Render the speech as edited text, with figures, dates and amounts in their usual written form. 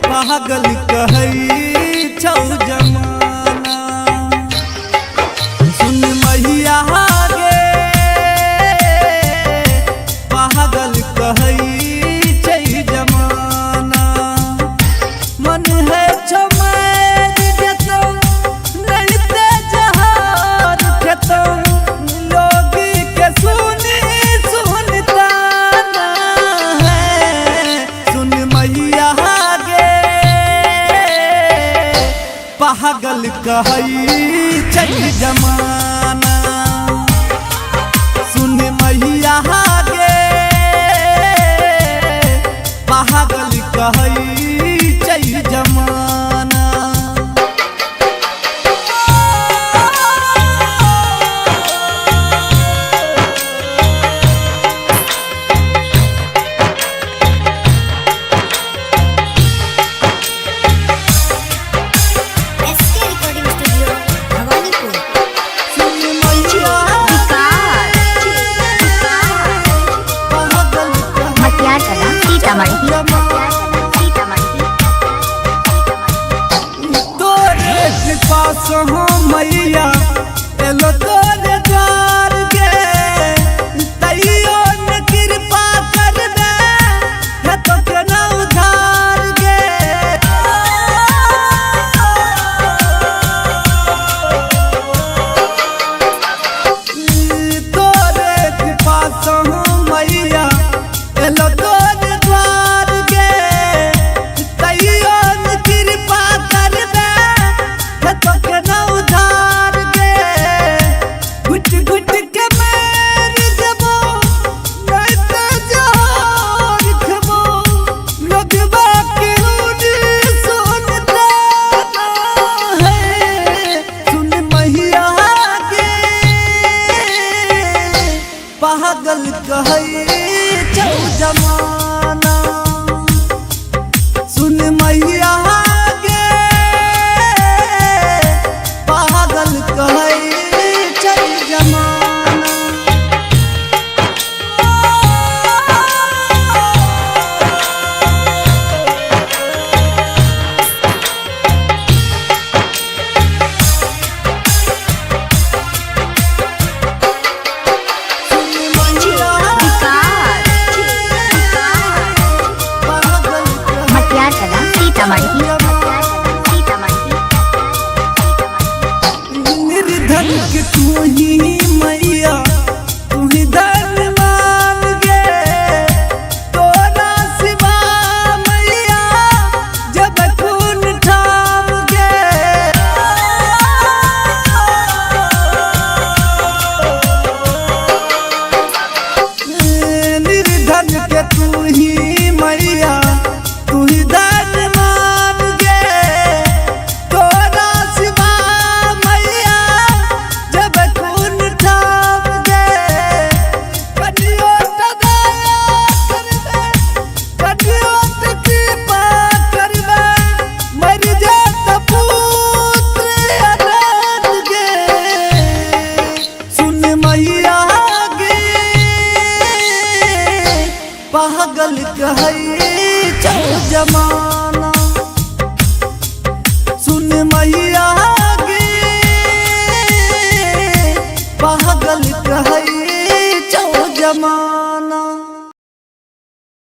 पागल कहई छौ जमाना सुन मैया गे पागल कहई छै जमाना मन है छौ मैं देतो नहीं ते जहार खेतो लोग के सुनी सुनता ना है सुन मैया पागल कहई छै जमाना सुन मैया गे पागल कहई छै जमाना पास हो मैया एलो तोरे द्वार गे तैयो न कृपा कर दे है तो केना उधार गे तोरे पास हो मैया एलो तोरे द्वार गे तैयो न कृपा कर दे तो केना उधार गे घुट घुट के मेर देबो नहीं ते जोर खबो लगबा के उनी सुनता ना है सुन मैया गे पागल कहई छौ जमाना सुन मैया पागल कहई छै जमाना निर्धन के तू ही मैया तू ही धनवान गे तोरा सिवा मैया जब खून ठाम गे निर्धन के तू ही मैया तू ही धनवान गे तोरा सिवा मैया जब खून ठाम गे कनियो दया कर दे कनियो कृपा कर दे मर जात पुत्र अनाथ गे सुन मैया गे पागल कहई छौ जमाना सुन मैया गे पागल कहई छौ जमाना।